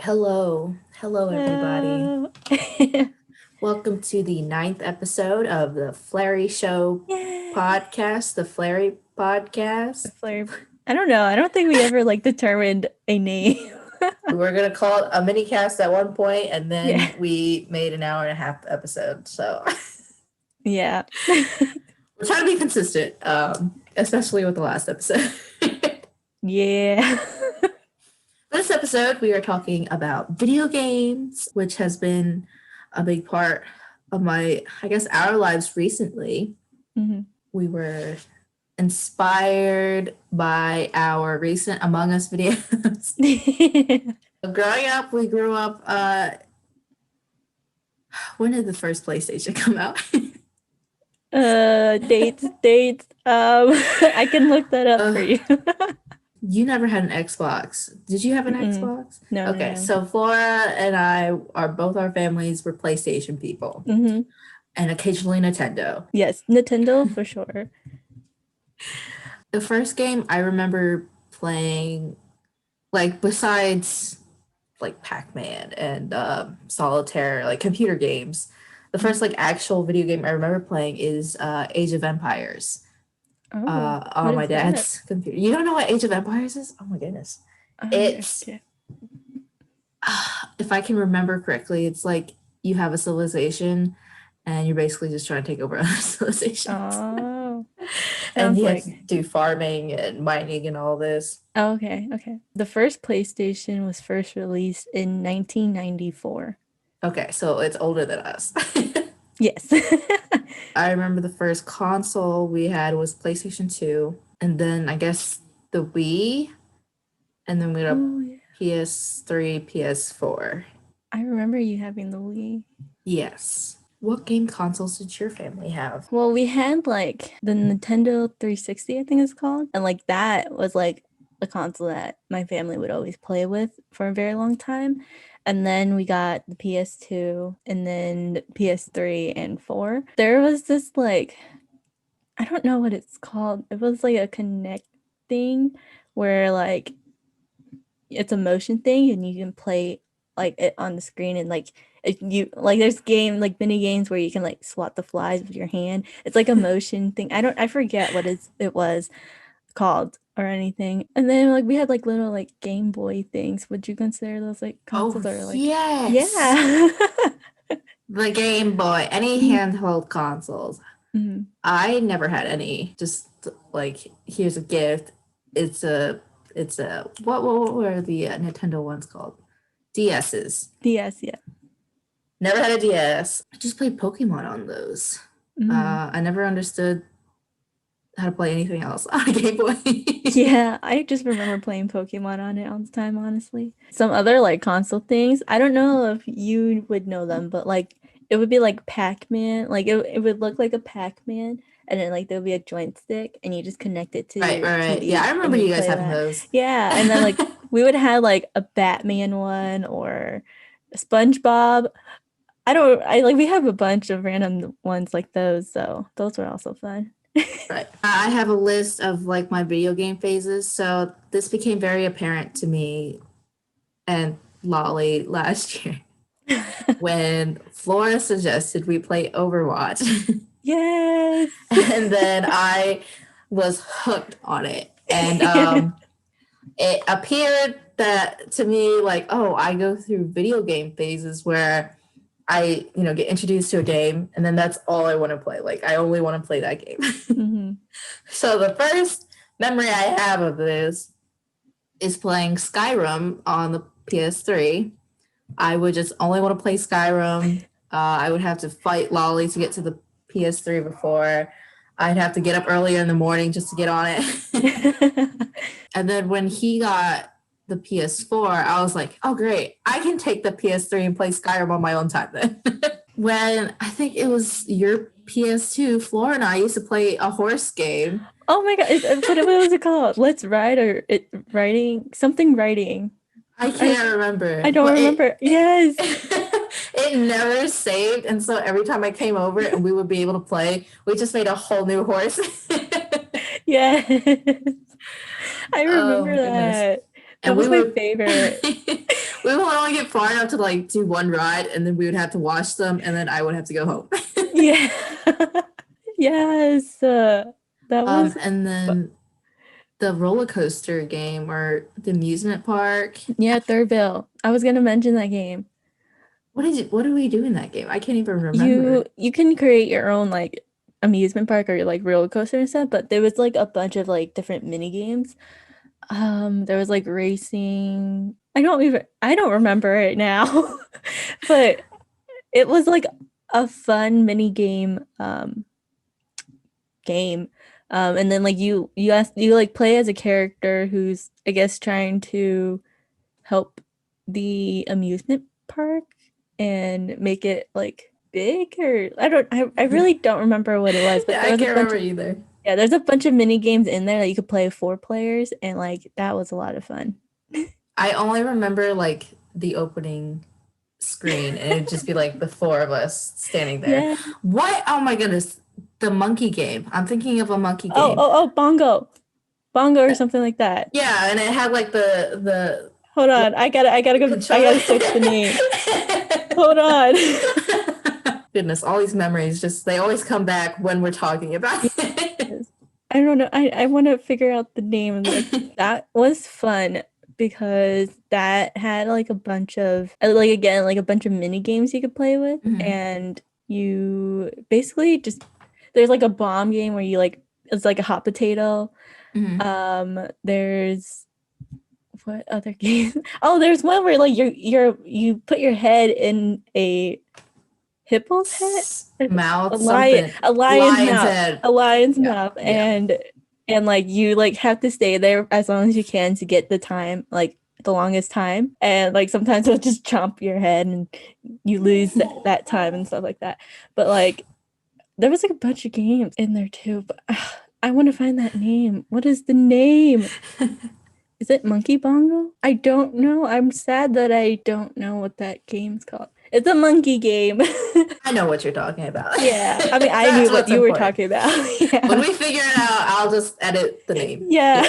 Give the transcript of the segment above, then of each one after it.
Hello, everybody. Hello. Welcome to the ninth episode of the Flary Show Yay. podcast, the Flary podcast. Flary. I don't know. I don't think we ever determined a name. We were gonna call it a mini cast at one point, and Yeah. then we made an hour and a half episode. So Yeah. we're trying to be consistent, especially with the last episode. Yeah. This episode, we are talking about video games, which has been a big part of our lives recently. hmm We were inspired by our recent Among Us videos. Growing up, we grew up. When did the first PlayStation come out? Dates. I can look that up for you. You never had an Xbox. Did you have an Mm-mm. Xbox? No, no, Okay, no. so Flora and I are both our families were PlayStation people, hmm and occasionally Nintendo. Yes, Nintendo for sure. The first game I remember playing, like besides like Pac-Man and Solitaire, like computer games, the first like actual video game I remember playing is Age of Empires Oh, what on my is that? dad's computer. You don't know what Age of Empires is? Oh my goodness. It's, Okay. if I can remember correctly, it's like you have a civilization and you're basically just trying to take over other civilizations. Oh, And sounds you have like. to do farming and mining and all this. Okay, okay. The first PlayStation was first released in 1994. Okay, so it's older than us. Yes. I remember the first console we had was PlayStation 2, and then I guess the Wii, and then we got Oh, yeah. PS3, PS4. I remember you having the Wii. Yes. What game consoles did your family have? Well, we had the Nintendo 360, I think it's called. And that was a console that my family would always play with for a very long time. And then we got the PS2 and then PS3 and 4. There was this I don't know what it's called. It was like a Connect thing where it's a motion thing and you can play it on the screen and if you there's mini games where you can swat the flies with your hand. It's like a motion thing. I forget what it was called or anything. And then we had little Game Boy things. Would you consider those Oh, consoles or yes. yeah. The Game Boy, any handheld consoles. Mhm. I never had any. Just like, here's a gift. It's a what were the Nintendo ones called? DS's. DS, yeah. Never had a DS. I just played Pokemon on those. I never understood how to play anything else on a Game Boy. Yeah, I just remember playing Pokemon on it all the time, honestly. Some other console things, I don't know if you would know them, but it would be like Pac-Man. It would look like a Pac-Man, and then there would be a joystick, and you just connect it to Right. your TV, Yeah, I and remember you you guys play having that. those. Yeah, and then we would have a Batman one or SpongeBob. We have a bunch of random ones like those, so those were also fun. Right. I have a list of like my video game phases. So this became very apparent to me and Lolly last year when Flora suggested we play Overwatch. Yes. And then I was hooked on it. And it appeared that to me, like, oh, I go through video game phases where I, get introduced to a game and then that's all I want to play. Like, I only want to play that game. Mm-hmm. So the first memory I have of this is playing Skyrim on the PS3. I would just only want to play Skyrim. I would have to fight Lolly to get to the PS3 before. I'd have to get up earlier in the morning just to get on it. And then when he got the PS4, I was like, oh, great. I can take the PS3 and play Skyrim on my own time then. When I think it was your PS2, Flora and I used to play a horse game. Oh my god! What was it called? Let's Ride or writing something writing. I can't remember. I don't remember. Yes. It never saved, and so every time I came over and we would be able to play, we just made a whole new horse. Yes. I remember that. That And was my favorite. We would only get far enough to like do one ride, and then we would have to watch them, and then I would have to go home. Yeah. Yes. That was And then the roller coaster game or the amusement park. yeah, Thurville. I was gonna mention that game. What do we do in that game? I can't even remember. You can create your own like amusement park or like roller coaster and stuff, but there was like a bunch of like different mini games. There was like racing. I don't remember it now. But it was like a fun mini game. And then like you like play as a character who's I guess trying to help the amusement park and make it like big or I really don't remember what it was, but Yeah, there I was a can't bunch remember of either. yeah, there's a bunch of mini games in there that you could play 4 players and like that was a lot of fun. I only remember like the opening screen, and it'd just be like the four of us standing there. Yeah. What? Oh my goodness. The monkey game. I'm thinking of a monkey Oh, game. oh, Bongo. Bongo or something like that. Yeah, and it had like the Hold on. I gotta go. I gotta search the name. Hold on. Goodness, all these memories just they always come back when we're talking about it. I don't know. I want to figure out the name of it. That was fun because that had like a bunch of like again like a bunch of mini games you could play with, and you basically just there's like a bomb game where you like it's like a hot potato. There's what other game? Oh, there's one where like you put your head in a hippo's head, mouth, a lion's mouth, head. a lion's mouth, and like you like have to stay there as long as you can to get the time, like the longest time, and like sometimes it'll just chomp your head and you lose that time and stuff like that. But like there was like a bunch of games in there too, but I want to find that name. What is the name? Is it Monkey Bongo? I don't know. I'm sad that I don't know what that game's called. It's a monkey game. I know what you're talking about. Yeah. I mean, I knew what you were talking about. Yeah. When we figure it out, I'll just edit the name. Yeah.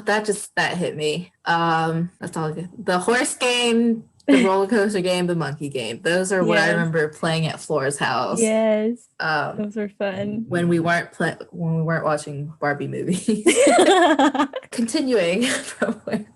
That hit me. That's all good. The horse game, the roller coaster game, the monkey game. Those are what I remember playing at Flora's house. Yes. Those were fun. When we weren't watching Barbie movies. Continuing from where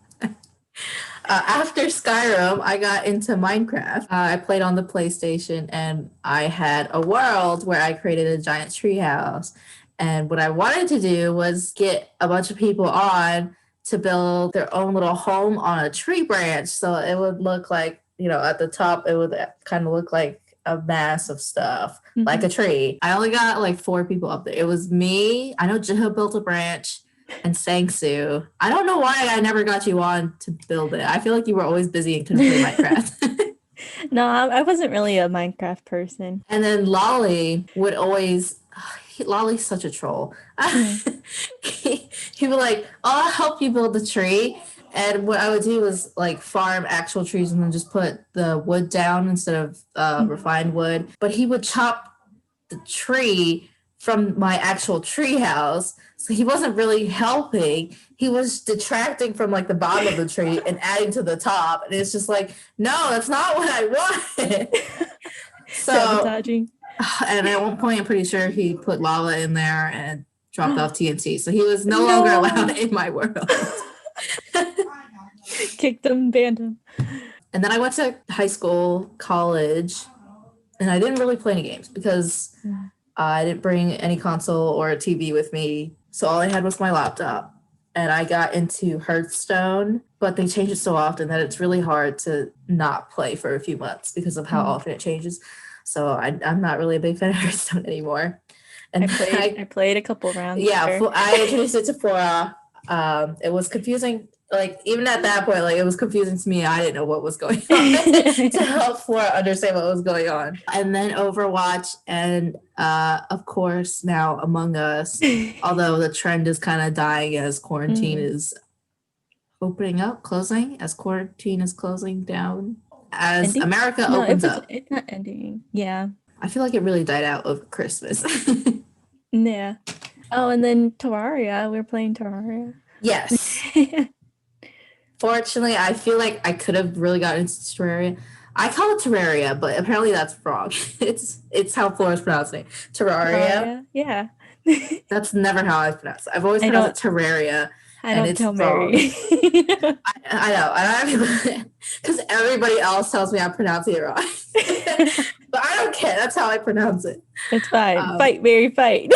after Skyrim, I got into Minecraft. I played on the PlayStation, and I had a world where I created a giant treehouse. And what I wanted to do was get a bunch of people on to build their own little home on a tree branch. So it would look like, at the top, it would kind of look like a mass of stuff, like a tree. I only got like 4 people up there. It was me. I know Jiho built a branch. And Sangsu. I don't know why I never got you on to build it. I feel like you were always busy and couldn't play Minecraft. No, I wasn't really a Minecraft person. And then Lolly would always... Lolly's such a troll. He'd be like, I'll help you build the tree. And what I would do was like farm actual trees and then just put the wood down instead of refined wood. But he would chop the tree from my actual tree house. So he wasn't really helping. He was detracting from like the bottom of the tree and adding to the top. And it's just like, no, that's not what I wanted. Sabotaging. And at one point, I'm pretty sure he put lava in there and dropped off TNT. So he was no longer allowed in my world. Kicked him, banned him. And then I went to high school, college, and I didn't really play any games because I didn't bring any console or a TV with me. So all I had was my laptop. And I got into Hearthstone, but they change it so often that it's really hard to not play for a few months because of how often it changes. So I'm not really a big fan of Hearthstone anymore. And I played a couple rounds. Yeah, I introduced it to Flora. It was confusing. Like, even at that point, like, it was confusing to me. I didn't know what was going on to help Flora understand what was going on. And then Overwatch and, of course, now Among Us, although the trend is kind of dying as quarantine is opening up, closing, as quarantine is closing down, as America opens up. It's not ending. Yeah. I feel like it really died out over Christmas. Yeah. Oh, and then Terraria. We were playing Terraria. Yes. Fortunately, I feel like I could have really gotten into Terraria. I call it Terraria, but apparently that's wrong. It's how Flora's pronouncing it. Terraria. Terraria? Yeah. That's never how I pronounce it. I've always I pronounced don't it Terraria, I and don't it's tell wrong. Mary. I know. I because everybody else tells me I'm pronouncing it wrong. But I don't care. That's how I pronounce it. It's fine. Um, Fight, Mary, fight.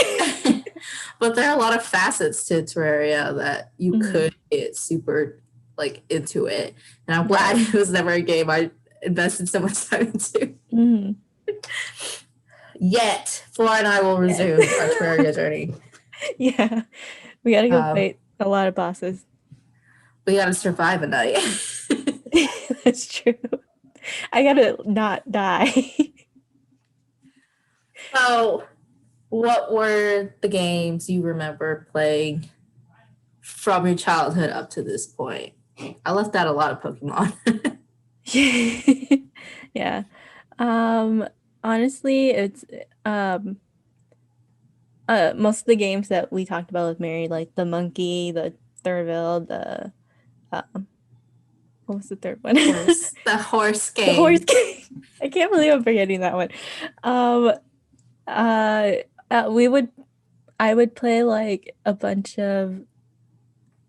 but there are a lot of facets to Terraria that you Mhm. could get super like into it, and I'm glad Right. it was never a game I invested so much time into. Mhm. Yet, Flora and I will Yes. resume our Terraria journey. Yeah. We gotta go Um, fight a lot of bosses. we got to survive a night. That's true. I gotta not die. So, what were the games you remember playing from your childhood up to this point? I left out a lot of Pokemon. Yeah. Honestly, it's um most of the games that we talked about with Mary, like the monkey, the Thurville, the um what was the third one? The horse The horse game. game. I can't believe I'm forgetting that one. Um uh, we would I would play like a bunch of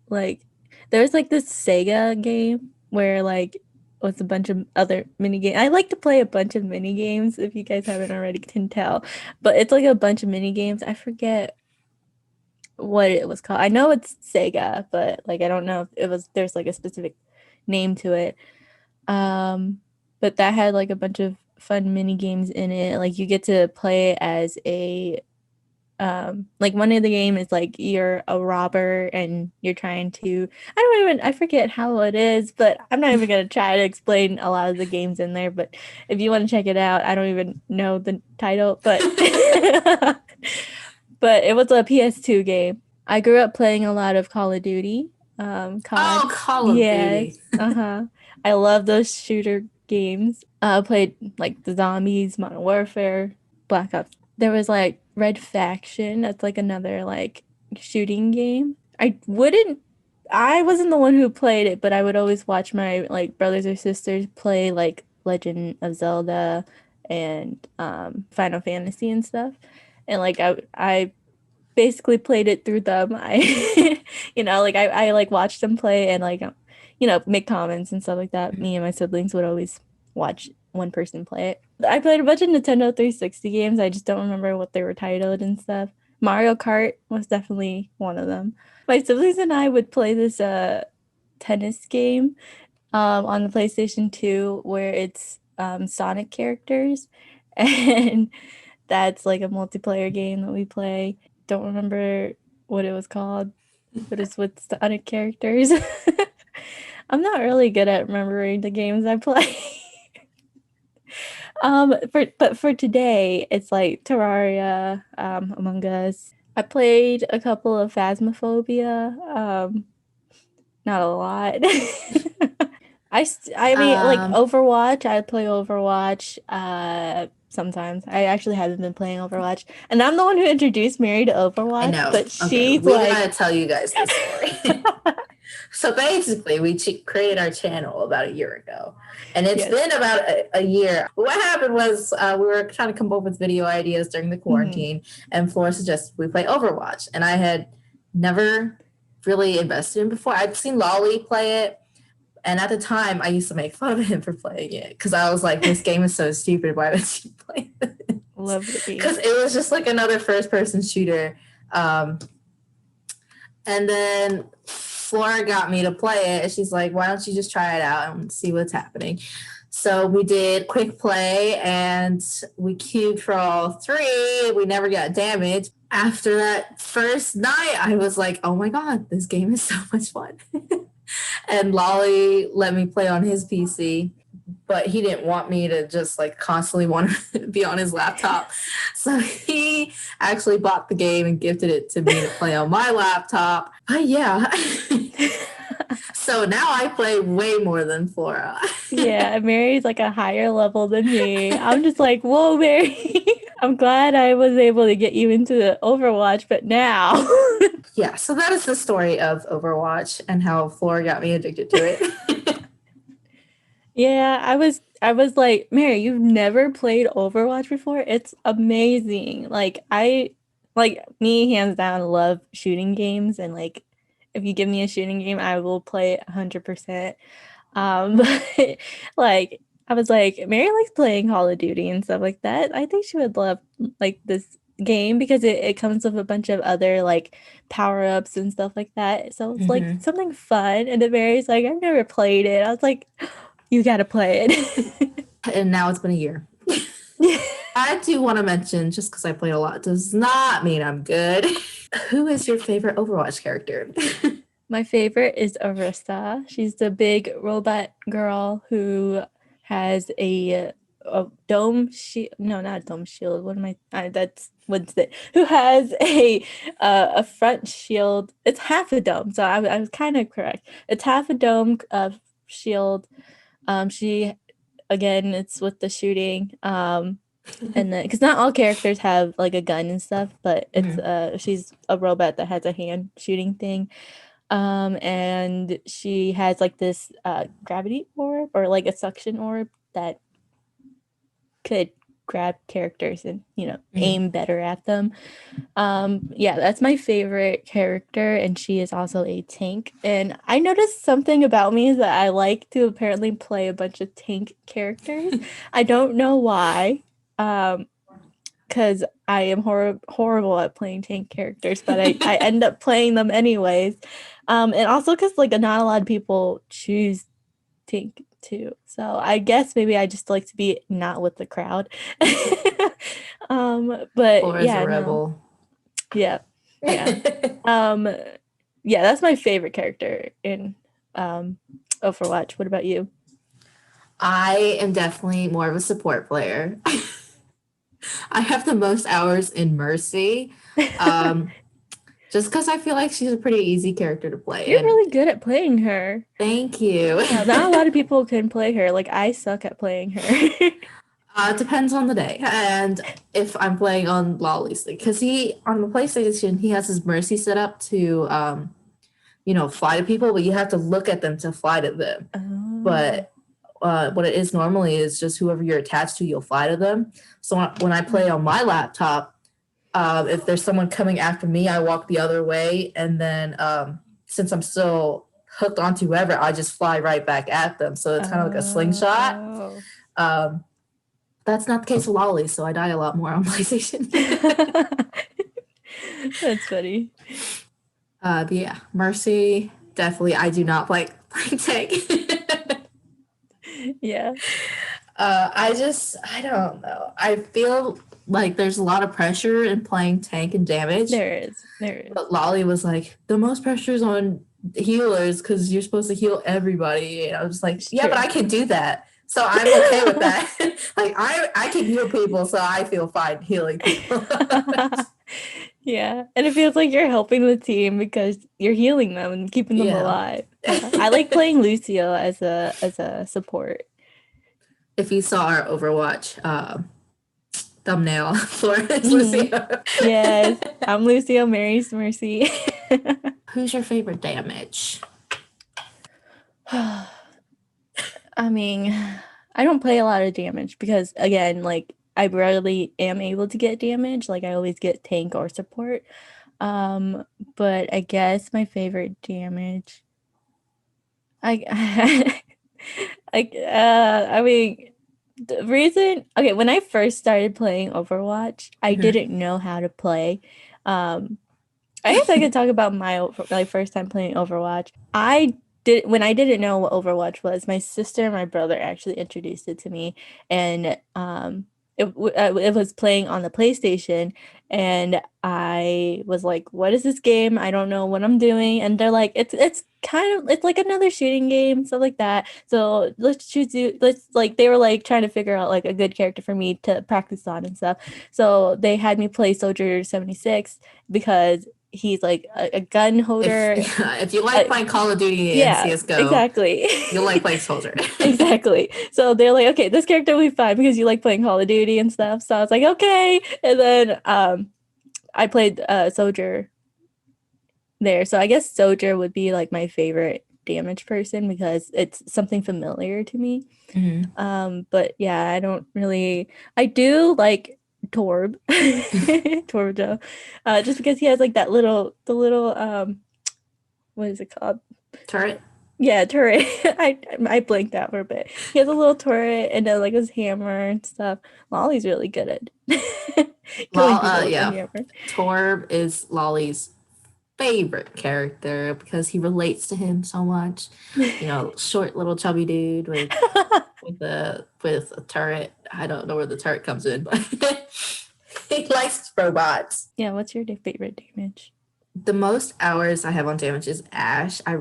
like there's like this Sega game where like was a bunch of other mini games. I like to play a bunch of mini games if you guys haven't already can tell. But it's like a bunch of mini games. I forget what it was called. I know it's Sega, but like I don't know if there's like a specific name to it. But that had like a bunch of fun mini games in it. Like you get to play as a like one of the game is like you're a robber and you're trying to I forget how it is, but I'm not even gonna try to explain a lot of the games in there. But if you want to check it out, I don't even know the title, but but it was a PS2 game. I grew up playing a lot of Call of Duty, COD. Oh, Call of Yes, Duty. uh-huh. I love those shooter games. Played like the Zombies, Modern Warfare, Black Ops. There was like Red Faction. That's like another like shooting game. I wasn't the one who played it, but I would always watch my like brothers or sisters play like Legend of Zelda and Final Fantasy and stuff. And like I basically played it through them. I like I like watched them play and like make comments and stuff like that. Me and my siblings would always watch one person play it. I played a bunch of Nintendo 360 games. I just don't remember what they were titled and stuff. Mario Kart was definitely one of them. My siblings and I would play this tennis game on the PlayStation 2 where it's Sonic characters and that's like a multiplayer game that we play. Don't remember what it was called, but it's with Sonic characters. I'm not really good at remembering the games I play. But for today, it's like Terraria, Among Us. I played a couple of Phasmophobia, not a lot. I mean, like Um, Overwatch, I play Overwatch sometimes. I actually haven't been playing Overwatch. And I'm the one who introduced Mary to I Overwatch, know. but Okay, she's we like gotta tell you guys this story. So basically, we created our channel about a year ago, and it's yes. been about a year. What happened was we were trying to come up with video ideas during the quarantine, and Flora suggested we play Overwatch, and I had never really invested in before. I'd seen Lolly play it, and at the time, I used to make fun of him for playing it because I was like, "This game is so stupid. Why would you play it?" Love the game. Because it was just like another first-person shooter. And then Flora got me to play it. And she's like, why don't you just try it out and see what's happening? So we did quick play and we queued for all three. We never got damaged. After that first night, I was like, oh my God, this game is so much fun. And Lolly let me play on his PC, but he didn't want me to just like constantly want to be on his laptop. So he actually bought the game and gifted it to me to play on my laptop. But yeah. So now I play way more than Flora. Yeah, Mary's like a higher level than me. I'm just like, whoa, Mary. I'm glad I was able to get you into the Overwatch, but now. yeah, so that is the story of Overwatch and how Flora got me addicted to it. Yeah, I was like, Mary, you've never played Overwatch before? It's amazing. Like me hands down love shooting games and like if you give me a shooting game, I will play it 100%. But like I was like, Mary likes playing Call of Duty and stuff like that. I think she would love like this game because it comes with a bunch of other like power-ups and stuff like that. So it's like Hmm. something fun. And then Mary's like, I've never played it. I was like, you gotta play it. And now it's been a year. I do want to mention, just because I played a lot, does not mean I'm good. Who is your favorite Overwatch character? My favorite is Arista. She's the big robot girl who has a dome shield. No, not a dome shield. What am that's what's it? Who has a front shield? It's half a dome. So I was kind of correct. It's half a dome shield. She again, it's with the shooting. And then because not all characters have like a gun and stuff, but it's Mhm. she's a robot that has a hand shooting thing. And she has like this gravity orb or like a suction orb that could grab characters and Mhm. aim better at them. Yeah, that's my favorite character, and she is also a tank. And I noticed something about me is that I like to apparently play a bunch of tank characters. I don't know why. Because I am horrible at playing tank characters, but I end up playing them anyways. And also because like not a lot of people choose tank too. So I guess maybe I just like to be not with the crowd. But Flora's a yeah, no. rebel. Yeah. Yeah. Um yeah, that's my favorite character in Overwatch. What about you? I am definitely more of a support player. I have the most hours in Mercy, um, just because I feel like she's a pretty easy character to play. You're And really good at playing her. thank you. Yeah, not a lot of people can play her. Like I suck at playing her. It depends on the day and if I'm playing on Lawley's because he on the PlayStation he has his Mercy set up to fly to people, but you have to look at them to fly to them. Oh. But what it is normally is just whoever you're attached to, you'll fly to them. So when I play on my laptop, if there's someone coming after me, I walk the other way, and then since I'm still hooked onto whoever, I just fly right back at them. So it's kind of like a slingshot. Oh. Um, that's not the case with Lolly, so I die a lot more on PlayStation. That's funny. But yeah, Mercy, definitely. I do not like tank. Yeah. I don't know. I feel like there's a lot of pressure in playing tank and damage. There is. There is. But Lolly was like, the most pressure is on healers because you're supposed to heal everybody. And I was like, It's yeah, true. but I can do that. So I'm okay with that. Like I can heal people, so I feel fine healing people. Yeah. And it feels like you're helping the team because you're healing them and keeping them Yeah. alive. Yeah. I like playing Lucio as a support. If you saw our Overwatch thumbnail for Mhm. Lucio. Yes. I'm Lucio, Mary's Mercy. Who's your favorite damage? I mean, I don't play a lot of damage because again, like I rarely am able to get damage. Like I always get tank or support. But I guess my favorite damage I I mean the reason okay, when I first started playing Overwatch, I Mhm. didn't know how to play. I guess I could talk about my first time playing Overwatch. I did when I didn't know what Overwatch was. My sister and my brother actually introduced it to me, and it was playing on the PlayStation, and I was like, "What is this game? I don't know what I'm doing." And they're like, "It's kind of it's like another shooting game, stuff like that." So let's choose you. Let's like they were like trying to figure out like a good character for me to practice on and stuff. So they had me play Soldier 76 because he's like a gun holder. If you like playing Call of Duty and Yeah, CS:GO, exactly. you'll like playing Soldier. Exactly. So they're like, okay, this character will be fine because you like playing Call of Duty and stuff. So I was like, okay. And then I played Soldier there. So I guess Soldier would be like my favorite damage person because it's something familiar to me. But yeah, I do like Torb, Torb Joe, just because he has like the little what is it called? Turret. Yeah, turret. I blinked out for a bit. He has a little turret and then like his hammer and stuff. Lolly's really good at killing people with a hammer. Torb is Lolly's favorite character because he relates to him so much. Short little chubby dude with a turret. I don't know where the turret comes in, but he likes robots. Yeah, what's your favorite damage? The most hours I have on damage is Ash. I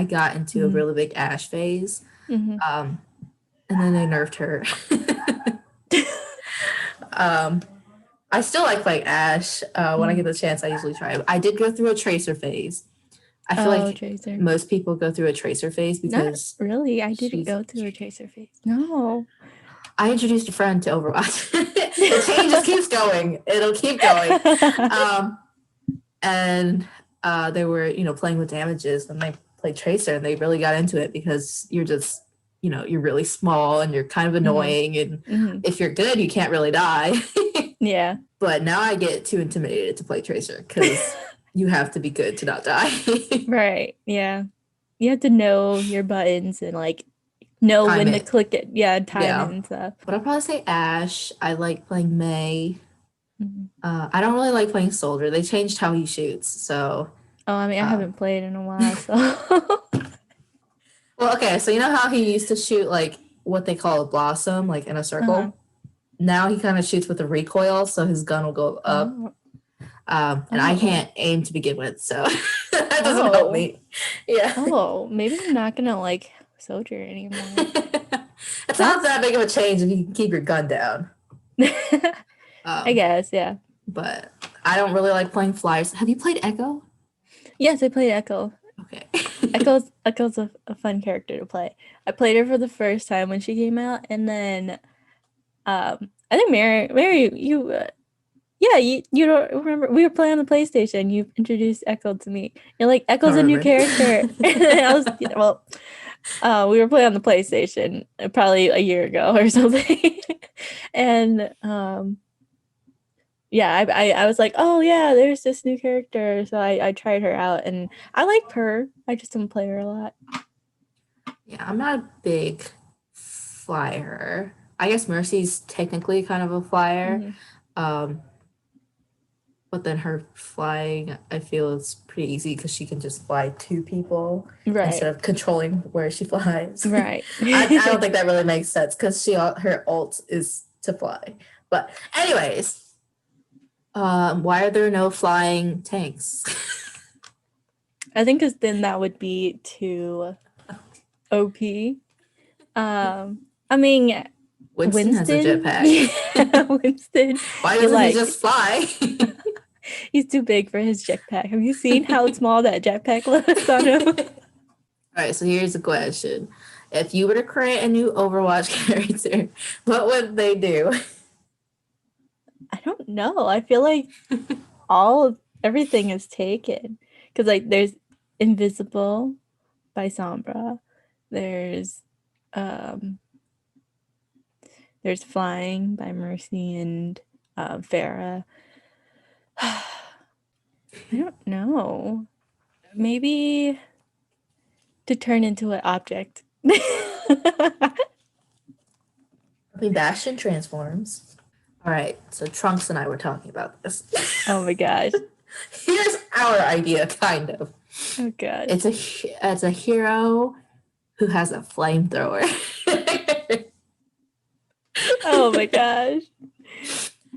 got into a really big Ash phase, and then they nerfed her. I still like playing Ash. When I get the chance, I usually try it. I did go through a Tracer phase. I feel like Tracer. Most people go through a Tracer phase because not really. I didn't go through a Tracer phase. No. I introduced a friend to Overwatch. The chain just keeps going. It'll keep going. And they were, playing with damages, and they played Tracer, and they really got into it because you're just, you're really small and you're kind of annoying, and if you're good, you can't really die. Yeah. But now I get too intimidated to play Tracer because you have to be good to not die. Right. Yeah. You have to know your buttons and like know time when to click it. Yeah, time it and stuff. But I'll probably say Ash. I like playing May. I don't really like playing Soldier. They changed how he shoots, so. Oh, I mean, I haven't played in a while, so. Well, okay, so you know how he used to shoot like what they call a blossom, like in a circle? Now he kind of shoots with a recoil, so his gun will go up. And I can't aim to begin with, so that doesn't help me. Yeah. Oh, maybe I'm not gonna like Soldier anymore. It's not that big of a change if you can keep your gun down. I guess, yeah. But I don't really like playing flyers. Have you played Echo? Yes, I played Echo. Okay. Echo's a fun character to play. I played her for the first time when she came out, and then I think Mary, you don't remember? We were playing on the PlayStation. You introduced Echo to me. You're like, Echo's a new character. And I was, we were playing on the PlayStation probably a year ago or something. And I was like, oh yeah, there's this new character. So I tried her out, and I like her. I just don't play her a lot. Yeah, I'm not a big flyer. I guess Mercy's technically kind of a flyer. But then her flying, I feel, is pretty easy because she can just fly to people instead of controlling where she flies. Right. I don't think that really makes sense because her ult is to fly. But anyways, why are there no flying tanks? I think because then that would be too OP. I mean, Winston has a jetpack. Yeah, Winston. Why doesn't he just fly? He's too big for his jetpack. Have you seen how small that jetpack looks on him? All right, so here's the question. If you were to create a new Overwatch character, what would they do? I don't know. I feel like everything is taken. Because like there's Invisible by Sombra. There's Flying by Mercy and Farah. I don't know. Maybe to turn into an object. I mean, Bastion transforms. All right, so Trunks and I were talking about this. Oh my gosh. Here's our idea, kind of. Oh gosh. It's a hero who has a flamethrower. Oh my gosh.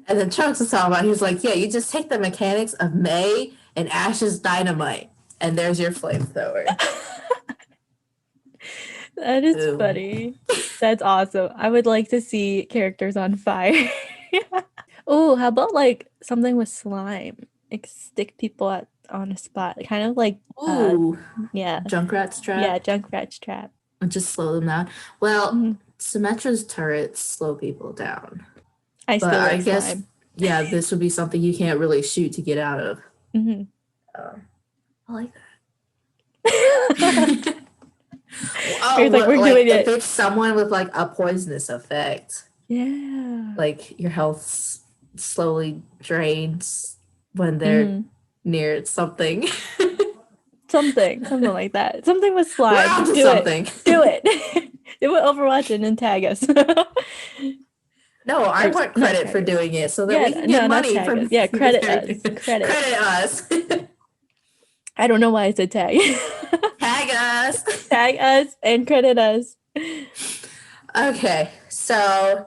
And then Trunks was talking about, he was like, yeah, you just take the mechanics of May and Ash's dynamite, and there's your flamethrower. That is funny. That's awesome. I would like to see characters on fire. Oh, how about like something with slime? Like stick people on a spot. Kind of like Junkrat's trap. Yeah, Junkrat's trap. And just slow them down. Well, Symmetra's turrets slow people down. I guess slime. Yeah, this would be something you can't really shoot to get out of. I like It's that. Oh, like we're like doing if it. it's someone with like a poisonous effect, Yeah. like your health slowly drains when they're Mm-hmm. near something. Something like that. Something with We're slime. on Just to do it. something. Do it. Do it Overwatch and then tag us. No, I Or want not credit for tag us. doing it so that Yeah, we can get no, not money tag from us. Yeah, credit us. Credit. credit us. I don't know why I said tag. Tag us. Tag us and credit us. Okay, so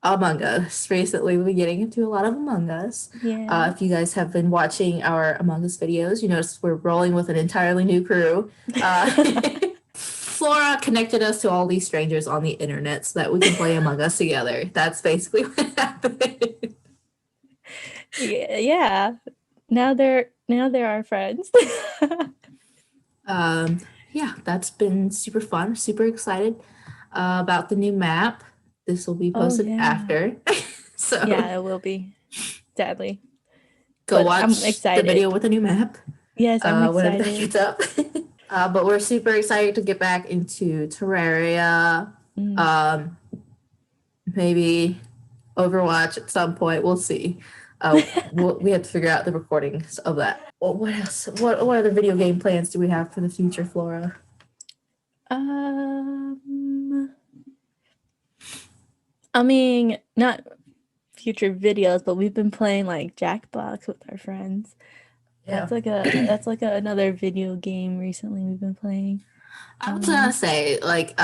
Among Us. Recently, we've been getting into a lot of Among Us. Yeah. If you guys have been watching our Among Us videos, you notice we're rolling with an entirely new crew. Flora connected us to all these strangers on the internet so that we can play Among Us together. That's basically what happened. Yeah. Now they're our friends. Um, yeah, that's been super fun. Super excited about the new map. This will be Oh posted yeah. after. So Yeah, it will be. Sadly. go But I'm watch the video excited. with the new map Yes, I'm whenever that excited. gets up. But we're super excited to get back into Terraria. Mm. Um, maybe Overwatch at some point. We'll see. We have to figure out the recordings of that. Well, what else? What other video game plans do we have for the future, Flora? I mean, not future videos, but we've been playing like Jackbox with our friends. Yeah. That's like another video game recently we've been playing. I was gonna say, like,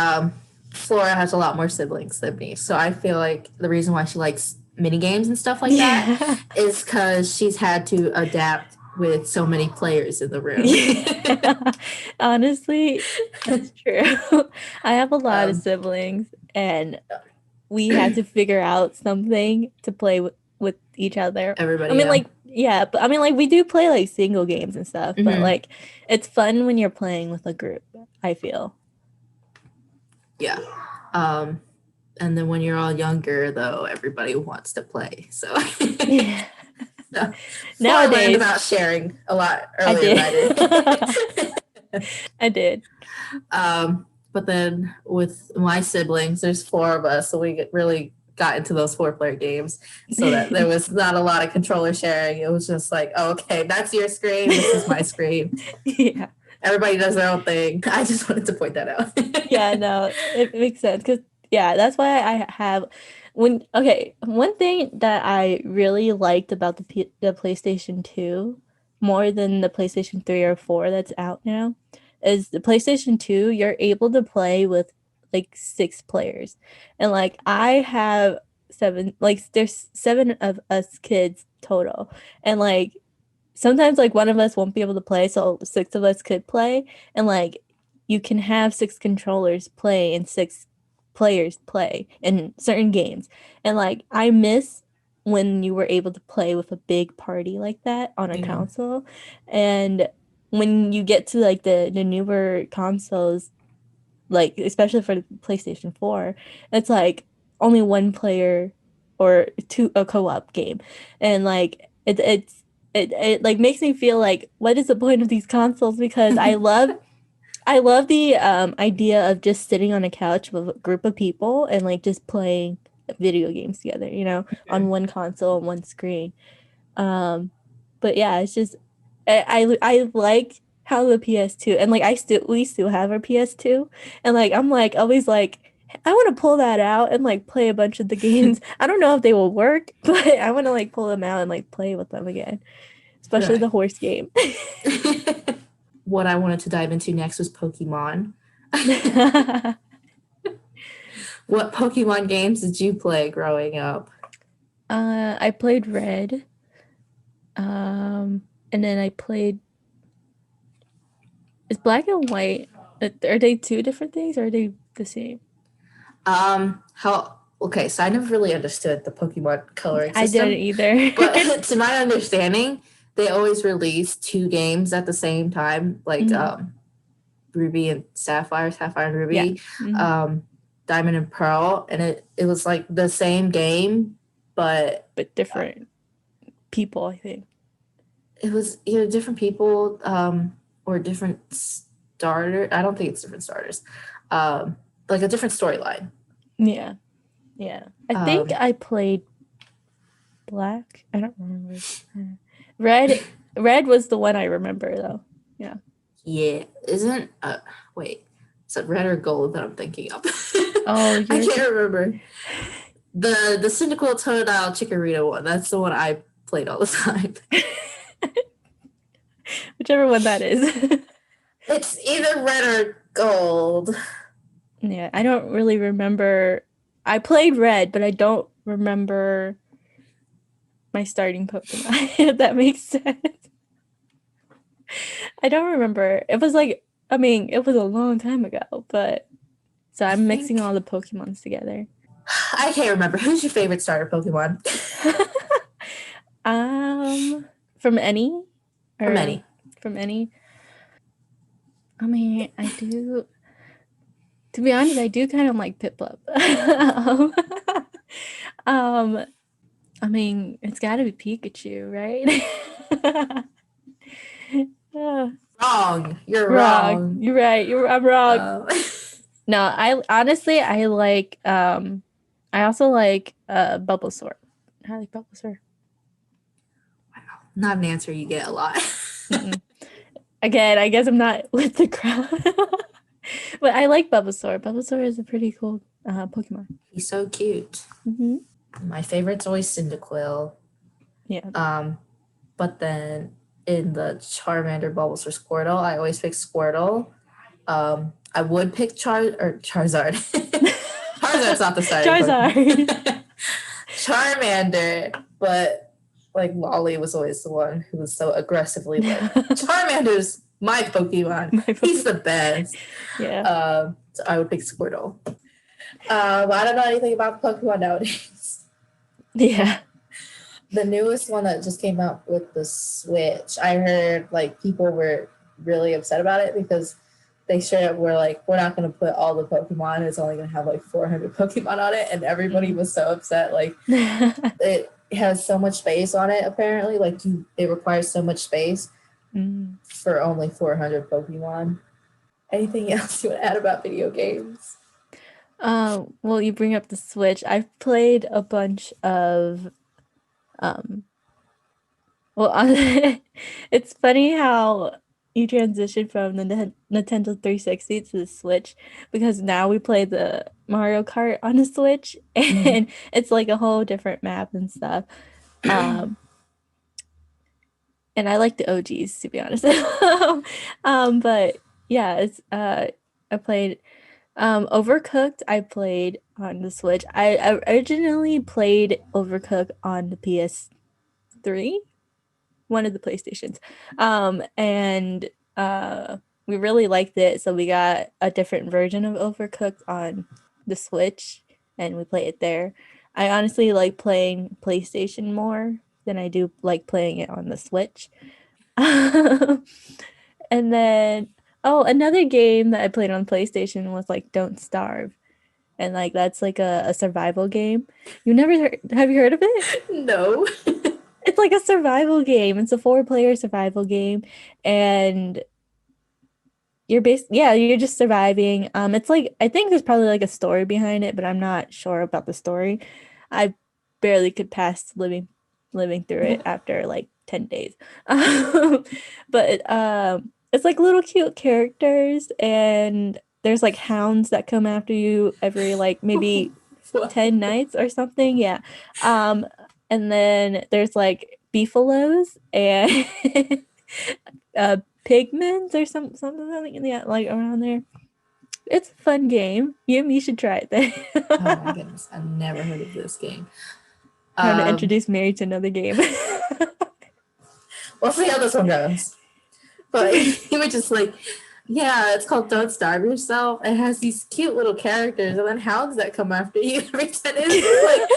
Flora has a lot more siblings than me, so I feel like the reason why she likes mini games and stuff like that Yeah. is because she's had to adapt with so many players in the room. Yeah. Honestly, that's true. I have a lot of um, siblings and we had to figure out something to play with each other. I everybody, mean, yeah. like, yeah, but I mean, like, we do play like single games and stuff, but Mm-hmm. like, it's fun when you're playing with a group, I feel. Yeah. And then when you're all younger, though, everybody wants to play. So, Yeah. so Flora learned Nowadays, about sharing a lot I earlier than did. I did. I did. But then with my siblings, there's four of us, so we really got into those 4-player games so that there was not a lot of controller sharing. It was just like, oh, okay, that's your screen, this is my screen. Yeah. Everybody does their own thing. I just wanted to point that out. Yeah, no, it makes sense because yeah, that's why I have one thing that I really liked about the PlayStation 2 more than the PlayStation 3 or 4 that's out now is the PlayStation 2 you're able to play with like 6 players. And like I have 7 like there's 7 of us kids total. And like sometimes like one of us won't be able to play, so 6 of us could play, and like you can have 6 controllers play and 6 players play in certain games. And like I miss when you were able to play with a big party like that on a Yeah. console. And when you get to like the newer consoles, like especially for the PlayStation 4, it's like only one player or two a co-op game. And like it like makes me feel like what is the point of these consoles because I love the idea of just sitting on a couch with a group of people and like just playing video games together, you know, on one console and one screen. But yeah, it's just I like how the PS2 and like we still have our PS2 and like I'm like always like I want to pull that out and like play a bunch of the games. I don't know if they will work, but I want to like pull them out and like play with them again, especially Right. the horse game. What I wanted to dive into next was Pokemon. What Pokemon games did you play growing up? I played Red. And then I played is Black and White. Are they two different things or are they the same? How okay, so I never really understood the Pokemon coloring I didn't system, either. but to my understanding, they always release 2 games at the same time, like Mhm. Ruby and Sapphire, Sapphire and Yeah. Ruby, Mhm. Diamond and Pearl, and it was like the same game, but But different people, I think. it was either different people or different starter. I don't think it's different starters. Like a different storyline. Yeah. Yeah. I think I played black. I don't remember. Red was the one I remember though. Yeah. Yeah. Isn't wait. Is it red or gold that I'm thinking of? Oh, I can't remember. The Cyndaquil Totodile Chikorita one. That's the one I played all the time. Whichever one that is. It's either red or gold. Yeah, I don't really remember. I played red, but I don't remember my starting Pokemon, if that makes sense. I don't remember. It was like, I mean, it was a long time ago, but so I'm mixing all the Pokemons together. I can't remember. Who's your favorite starter Pokemon? From any? From any. From any. I mean, I do. To be honest, I do kind of like Piplup. I mean, it's got to be Pikachu, right? Wrong. You're wrong. You're right. I'm wrong. No, I honestly I like I also like Bulbasaur. I like Bulbasaur. Wow. Not an answer you get a lot. Again, I guess I'm not with the crowd. But I like Bulbasaur. Bulbasaur is a pretty cool Pokemon. He's so cute. Mm-hmm. My favorite's always Cyndaquil. Yeah. But then in the Charmander, Bulbasaur, Squirtle, I always pick Squirtle. I would pick Charizard. Charizard's not the starting Charizard. Charmander, but like Lolly was always the one who was so aggressively like, Charmander's my Pokemon. He's the best. Yeah. So I would pick Squirtle. I don't know anything about Pokemon nowadays. Yeah. The newest one that just came out with the Switch, I heard like people were really upset about it because they straight up were like, we're not going to put all the Pokemon. It's only going to have like 400 Pokemon on it. And everybody was so upset. Like it has so much space on it, apparently. Like it requires so much space for only 400 Pokemon. Anything else you want to add about video games? Well, you bring up the Switch. I've played a bunch of it's funny how you transition from the Nintendo 360 to the Switch, because now we play the Mario Kart on the Switch and it's like a whole different map and stuff. And I like the OGs, to be honest. But yeah, it's I played Overcooked. I played on the Switch. I originally played Overcooked on the PS3, one of the PlayStations, and we really liked it, so we got a different version of Overcooked on the Switch and we play it there. I honestly like playing PlayStation more than I do like playing it on the Switch. And then another game that I played on PlayStation was like Don't Starve, and like that's like a survival game. Have you heard of it? No. It's like a survival game. It's a 4-player survival game, and you're just surviving. It's like, I think there's probably like a story behind it, but I'm not sure about the story. I barely could pass living through it after like 10 days. But it's like little cute characters, and there's like hounds that come after you every like maybe 10 nights or something. Yeah. And then there's like beefaloes and pigments or something, yeah, like around there. It's a fun game. You should try it then. Oh my goodness, I've never heard of this game. Trying to introduce Mary to another game. We'll see how this one goes. But you were just like, yeah, it's called Don't Starve Yourself. It has these cute little characters and then hounds that come after you every 10 minutes. Like,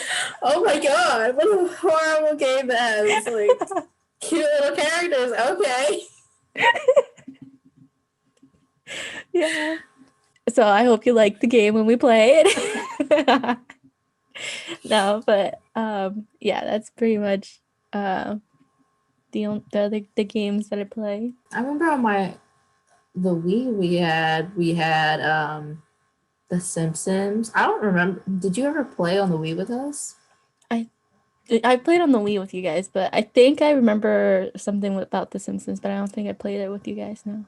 oh my god, what a horrible game that has like cute little characters. Okay. Yeah. So I hope you like the game when we play it. No, but yeah, that's pretty much the the games that I play. I remember on the Wii we had The Simpsons. I don't remember. Did you ever play on the Wii with us? I played on the Wii with you guys, but I think I remember something about The Simpsons, but I don't think I played it with you guys. No.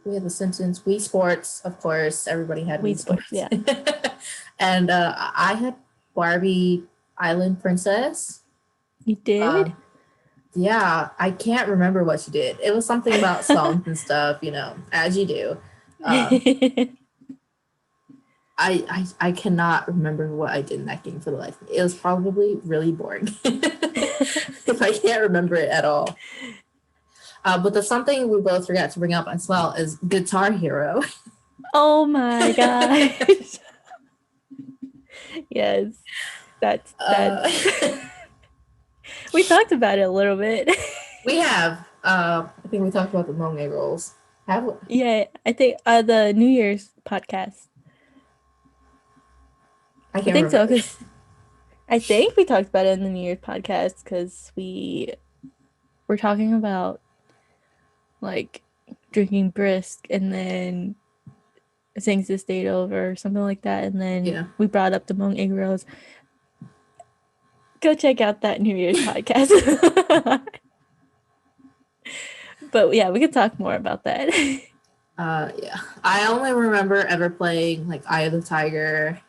We had The Simpsons, Wii Sports, of course. Everybody had Wii Wii Sports, Sports. yeah. And I had Barbie Island Princess. You did? Yeah, I can't remember what she did. It was something about songs and stuff, as you do. I cannot remember what I did in that game for the life of me. It was probably really boring if I can't remember it at all. But the something we both forgot to bring up as well is Guitar Hero. Oh my gosh. Yes. That's we talked about it a little bit. We have. I think we talked about the Monet rolls. Have we? Yeah, I think the New Year's podcast. I think remember. so, because I think we talked about it in the New Year's podcast because we were talking about like drinking brisk and then things to stayed over or something like that, and then we brought up the Hmong egg rolls. Go check out that New Year's podcast. But yeah, we could talk more about that. Yeah, I only remember ever playing like Eye of the Tiger,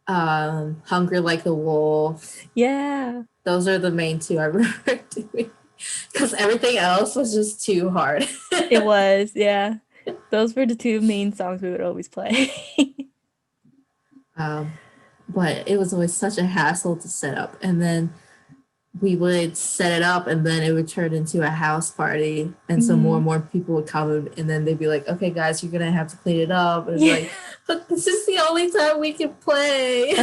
Hungry Like the Wolf. Yeah, those are the main two I remember doing because everything else was just too hard. It was, yeah. Those were the two main songs we would always play. But it was always such a hassle to set up, and then we would set it up and then it would turn into a house party, and so more and more people would come, and then they'd be like, okay guys, you're gonna have to clean it up, and it's like, but this is the only time we can play.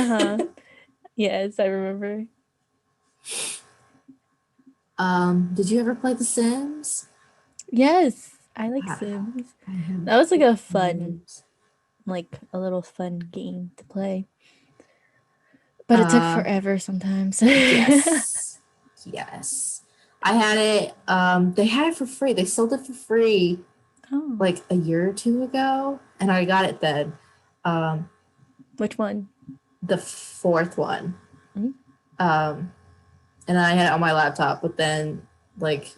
Yes, I remember. Did you ever play The Sims? Yes, I like Sims. That was like a fun, like a little fun game to play. But it took forever sometimes. Yes. I had it. They had it for free. They sold it for free like a year or two ago, and I got it then. Which one? The fourth one. And I had it on my laptop, but then like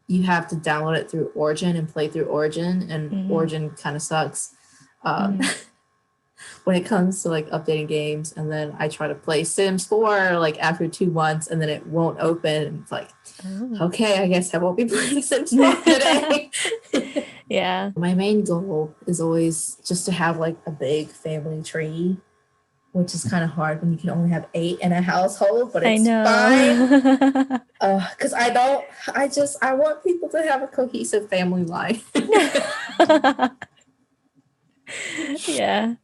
you have to download it through Origin and play through Origin, and Origin kind of sucks when it comes to like updating games. And then I try to play Sims 4 like after 2 months, and then it won't open, and it's like, okay, I guess I won't be playing Sims 4 today. Yeah. My main goal is always just to have like a big family tree, which is kind of hard when you can only have 8 in a household, but it's fine. Because I want people to have a cohesive family life. Yeah.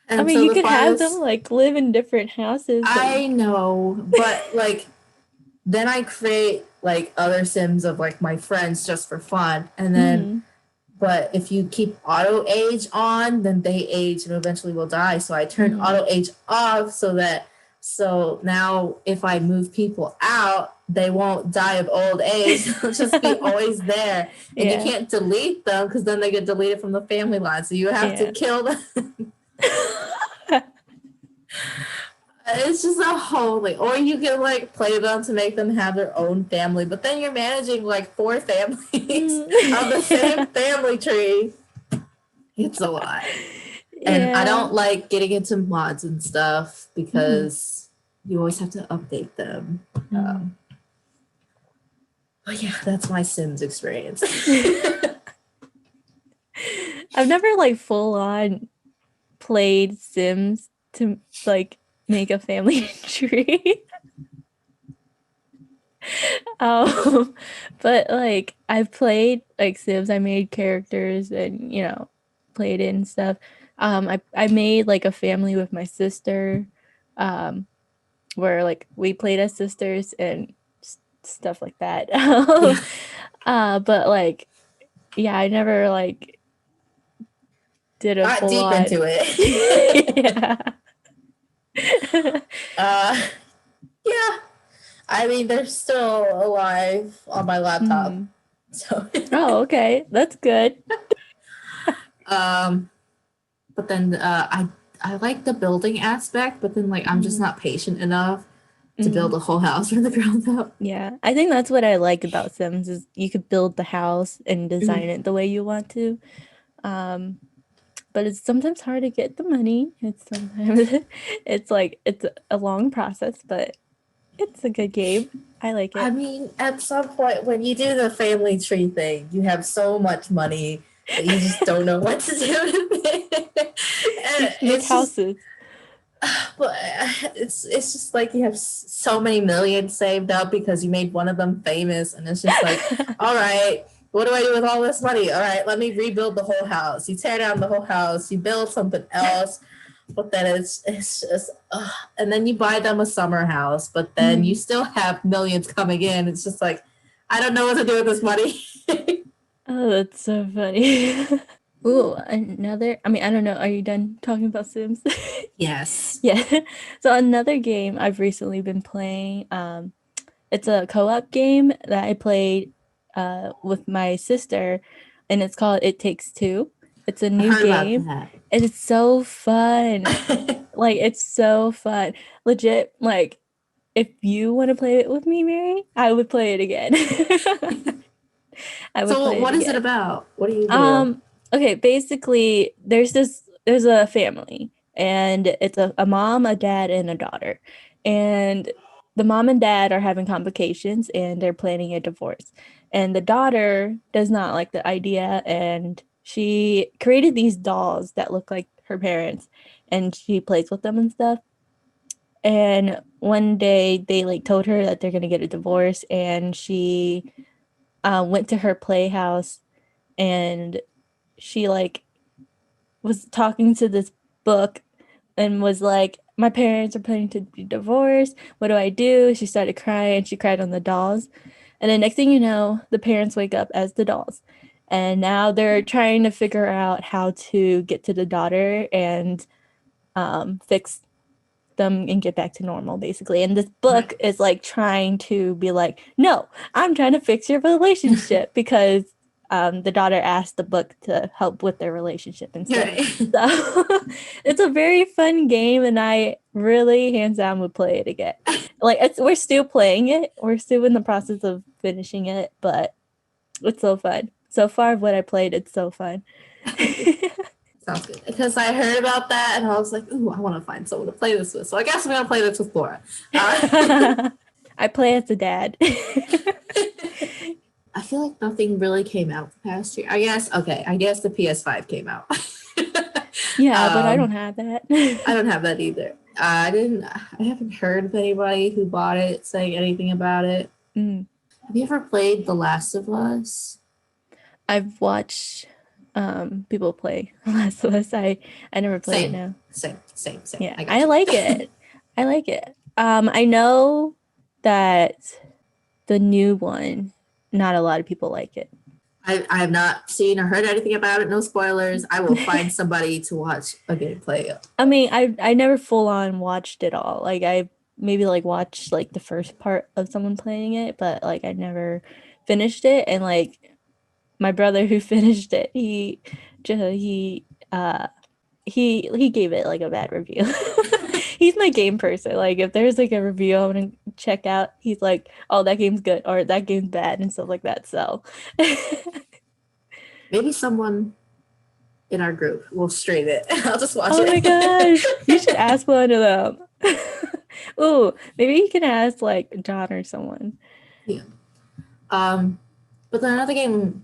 And I mean, you could have them like live in different houses. I know, but like then I create like other Sims of like my friends just for fun, and then but if you keep auto age on, then they age and eventually will die. So I turn auto age off so now if I move people out, they won't die of old age. They'll just be always there. And you can't delete them because then they get deleted from the family line. So you have to kill them. It's just a whole like, or you can like play them to make them have their own family, but then you're managing like 4 families of the same family tree. It's a lot. And I don't like getting into mods and stuff because you always have to update them. But yeah, that's my Sims experience. I've never like full on played Sims to like make a family tree. But like I've played like Sims. I made characters and played it and stuff. I made like a family with my sister, where like we played as sisters and stuff like that. But like I never like did a full deep on into it. Yeah. I mean, they're still alive on my laptop. Mhm. So, Oh, okay. That's good. um, but then I like the building aspect, but then like I'm just Mhm. not patient enough to build Mhm. a whole house from the ground up. Yeah. I think that's what I like about Sims is you could build the house and design it the way you want to. Um, but it's sometimes hard to get the money. It's sometimes it's like it's a long process, but it's a good game. I like I it. mean, at some point when you do the family tree thing, you have so much money that you just don't know what to do with it. You And just make it's just, houses. but it's just like you have so many millions saved up because you made one of them famous, and it's just like, all right, what do I do with all this money? All right, let me rebuild the whole house. You tear down the whole house, you build something else, but then it's just, and then you buy them a summer house, but then you Mhm. still have millions coming in. It's just like, I don't know what to do with this money. Oh, that's so funny. Ooh, another. I mean, I don't know. Are you done talking about Sims? Yes. Yeah. So another game I've recently been playing, it's a co-op game that I played with my sister, and it's called It Takes Two. It's a I new heard about game, that. and it's so fun. Like it's so fun. Legit, like if you want to play it with me, Mary, I would play it again. I would So play it what is it again. about? What do you do? Um, okay, basically there's a family and it's a mom, a dad, and a daughter. And the mom and dad are having complications and they're planning a divorce. And the daughter does not like the idea and she created these dolls that look like her parents and she plays with them and stuff. And one day they like told her that they're gonna get a divorce and she went to her playhouse and she like was talking to this book and was like, my parents are planning to be divorced. What do I do? She started crying. She cried on the dolls. And then next thing you know, the parents wake up as the dolls. And now they're trying to figure out how to get to the daughter and fix them and get back to normal, basically. And this book Right. is like trying to be like, no, I'm trying to fix your relationship because the daughter asked the book to help with their relationship and stuff. Right. So it's a very fun game, and I really hands down would play it again. Like we're still playing it, we're still in the process of finishing it, but it's so fun. So far, what I played, it's so fun. Sounds good. Because I heard about that and I was like, ooh, I want to find someone to play this with. So I guess I'm going to play this with Flora. I play as the dad. I feel like nothing really came out the past year. I guess, okay, I guess the PS5 came out. Yeah, but I don't have I that. don't have that either. I haven't heard of anybody who bought it saying anything about it. Mm. Have you ever played The Last of Us? I've watched people play Last of Us. I never played it Same, now. same. Yeah, I got I like you. it. I like it. I know that the new one, not a lot of people like it. I have not seen or heard anything about it. No spoilers. I will find somebody to watch a gameplay. I mean, I never full on watched it all. Like I maybe like watched like the first part of someone playing it, but like I never finished it. And like my brother who finished it, he uh he gave it like a bad review. He's my game person. Like if there's like a review I'm gonna check out, he's like, "Oh, that game's good," or "That game's bad," and stuff like that. So, Maybe someone in our group will stream it. I'll just watch oh my gosh, you should it. ask one of them. Ooh, maybe you can ask like John or someone. Yeah. But then another game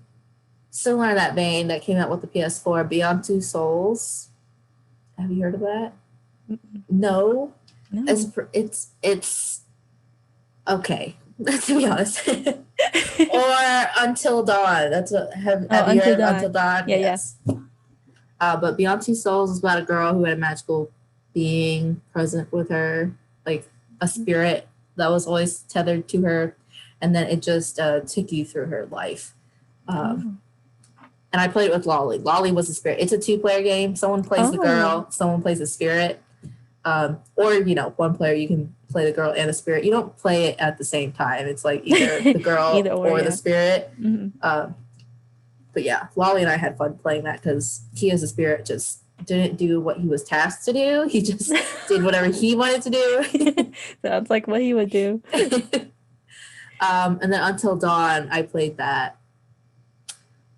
similar to that vein that came out with the PS4, Beyond Two Souls. Have you heard of that? No. No. It's okay. To be honest. Or Until Dawn. That's what Oh, have you Until heard of Until Dawn. Dawn? Yeah, yeah. Yes. But Beyond Two Souls is about a girl who had a magical being present with her, like a spirit that was always tethered to her, and then it just took you through her life. Um, Oh. and I played it with Lolly. Lolly was a spirit. It's a two-player game. Someone plays the Oh. girl, someone plays the spirit. Or, one player, you can play the girl and the spirit. You don't play it at the same time. It's like either the girl Either or yeah. the spirit. Mm-hmm. But yeah, Lolly and I had fun playing that because he as a spirit just didn't do what he was tasked to do. He just did whatever he wanted to do. Sounds like what he would do. And then Until Dawn, I played that.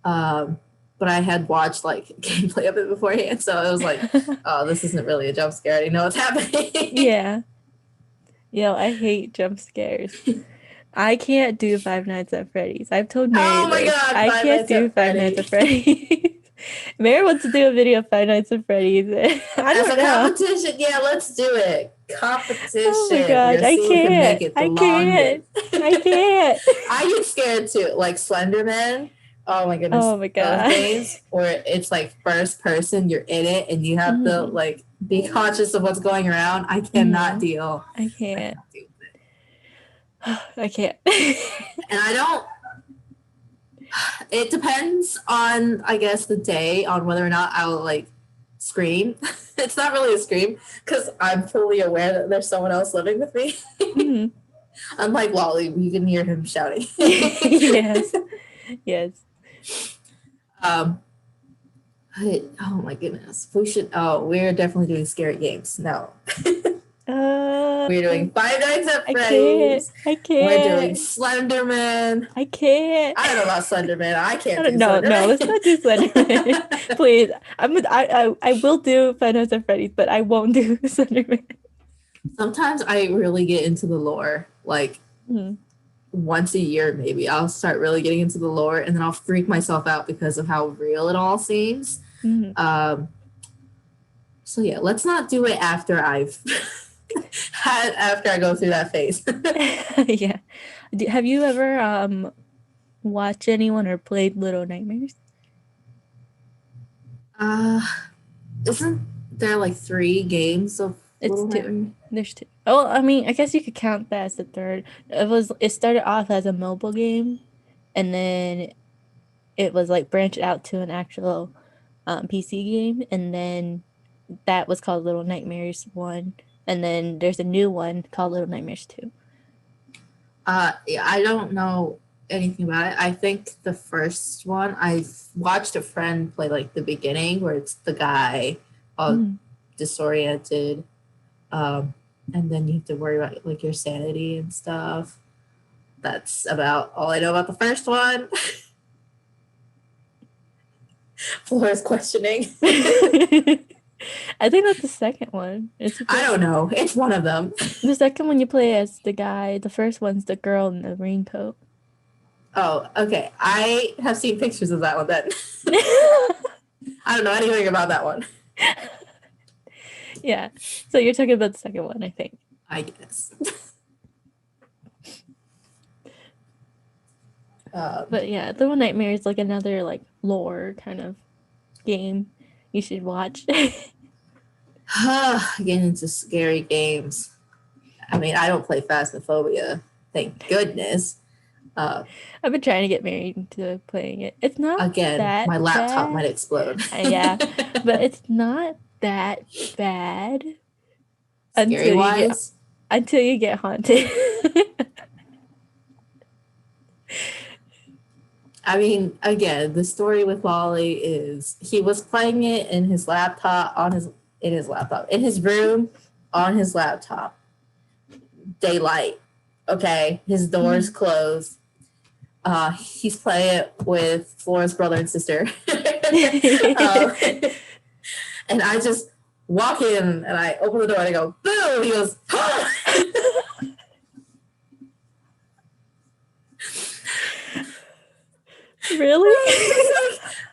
But I had watched like gameplay of it beforehand, so it was like, oh, this isn't really a jump scare. I already know what's happening. Yeah. I hate jump scares. I can't do Five Nights at Freddy's. I've told Mary Oh my this. God, I Five can't Nights do at Five Nights at Freddy's. Freddy's. Mary wants to do a video of Five Nights at Freddy's. I As don't a know. competition, yeah, let's do it. Competition. Oh my gosh, We'll I see who can make can't. it the I longest. can't. I can't. I get scared too, like Slenderman. Oh my goodness, Oh my those god. games where it's like first person, you're in it, and you have to like be conscious of what's going around. I cannot deal. I can't. I can't. And I don't. It depends on, I guess, the day on whether or not I'll like scream. It's not really a scream because I'm fully aware that there's someone else living with me. Unlike Wally, you can hear him shouting. Yes. Yes. But, oh my goodness, we should. Oh, we're definitely doing scary games. No. We're doing Five Nights at Freddy's. I can't. We're doing Slenderman. I can't. I don't know about Slenderman. I can't do No, Slenderman. let's not do Slenderman. Please. I will do Five Nights at Freddy's, but I won't do Slenderman. Sometimes I really get into the lore. Like once a year, maybe I'll start really getting into the lore, and then I'll freak myself out because of how real it all seems. So yeah, let's not do it after I've after I go through that phase. Yeah. Have you ever watched anyone or played Little Nightmares? Isn't there like 3 games of It's 2. There's 2. Oh, I mean, I guess you could count that as the third. It started off as a mobile game, and then it was like branched out to an actual PC game, and then that was called Little Nightmares 1, and then there's a new one called Little Nightmares 2. Yeah, I don't know anything about it. I think the first one, I've watched a friend play like the beginning where it's the guy all disoriented, and then you have to worry about like your sanity and stuff. That's about all I know about the first one. Flora's questioning. I think that's the second one. I don't know. It's one of them. The second one you play as the guy. The first one's the girl in the raincoat. Oh, okay. I have seen pictures of that one then. I don't know anything about that one. Yeah. So you're talking about the second one, I think. I guess. But yeah, Little Nightmare is like another like lore kind of game you should watch. Getting into scary games. I mean, I don't play Phasmophobia, thank goodness. I've been trying to get married into playing it. It's not again, that my laptop bad. might explode. Yeah, but it's not that bad until you get haunted. I mean, again, the story with Wally is he was playing it in his laptop in his room on his laptop. Daylight. Okay, his door's closed. He's playing it with Flora's brother and sister. And I just walk in and I open the door and I go, boo! He goes, oh! Really?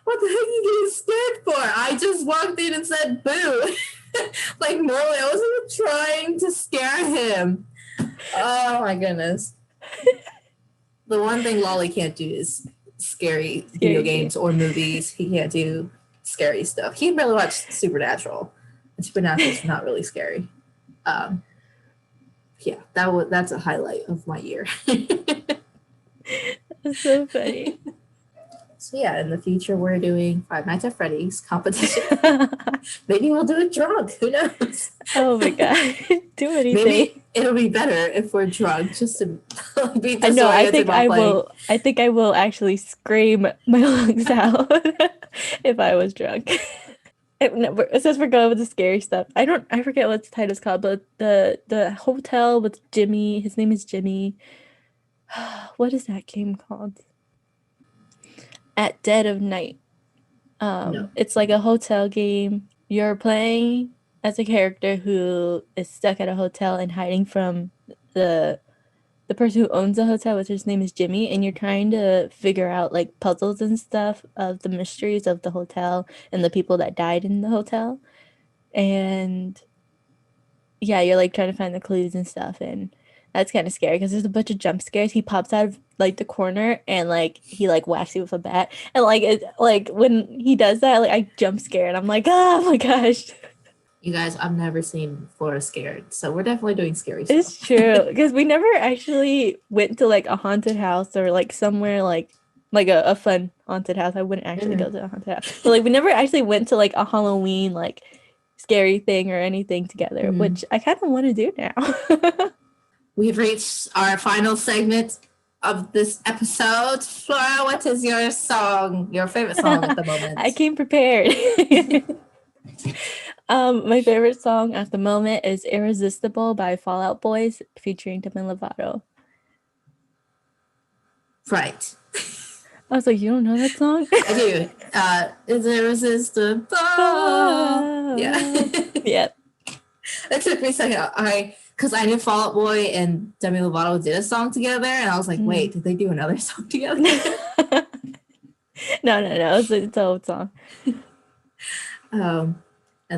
What the heck are you getting scared for? I just walked in and said boo. Like normally I wasn't trying to scare him. Oh my goodness. The one thing Lolly can't do is scary video games or movies. He can't do scary stuff. He can barely watch Supernatural. And Supernatural is not really scary. Yeah, that's a highlight of my year. That's so funny. So yeah, in the future we're doing Five Nights at Freddy's competition. Maybe we'll do it drunk. Who knows? Oh my god. Do anything. Maybe it'll be better if we're drunk, just to be I know. I disoriented think while I playing. will. I think I will actually scream my lungs out if I was drunk. It says we're going with the scary stuff. I forget what the title's called, but the hotel with Jimmy. His name is Jimmy. What is that game called? At Dead of Night. No. It's like a hotel game. You're playing as a character who is stuck at a hotel and hiding from the person who owns the hotel, which his name is Jimmy, and you're trying to figure out like puzzles and stuff of the mysteries of the hotel and the people that died in the hotel. And yeah, you're like trying to find the clues and stuff, and that's kind of scary because there's a bunch of jump scares. He pops out of like the corner and like he like whacks you with a bat, and like when he does that, like I jump scare and I'm like, oh my gosh. You guys, I've never seen Flora scared, so we're definitely doing scary stuff. It's true because we never actually went to like a haunted house or like somewhere like a fun haunted house. I wouldn't actually go to a haunted house, but like we never actually went to like a Halloween like scary thing or anything together, which I kind of want to do now. We've reached our final segment of this episode. Flora, what is your song, your favorite song at the moment? I came prepared. My favorite song at the moment is Irresistible by Fall Out Boys featuring Demi Lovato. Right. I was like, you don't know that song? I do. Is Irresistible? Yeah. Yep. It took me a second. Because I knew Fall Out Boy and Demi Lovato did a song together, and I was like, wait, did they do another song together? No. It's an old song. And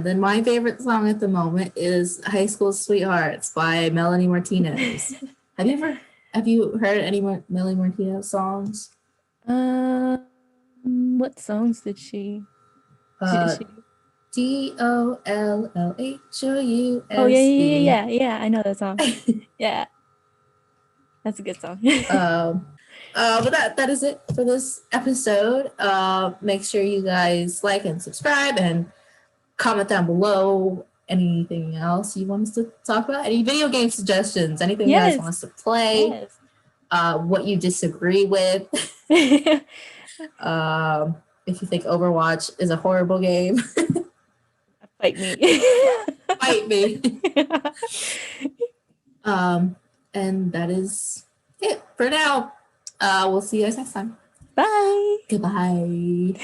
then my favorite song at the moment is High School Sweethearts by Melanie Martinez. Have you heard any Melanie Martinez songs? What songs did she? DOLLHOUSE. Oh yeah. I know that song. Yeah, that's a good song. But that is it for this episode. Make sure you guys like and subscribe and comment down below anything else you want us to talk about. Any video game suggestions? Anything you guys want us to play? Yes. What you disagree with? If you think Overwatch is a horrible game, fight me. Fight me. And that is it for now. We'll see you guys next time. Bye. Goodbye.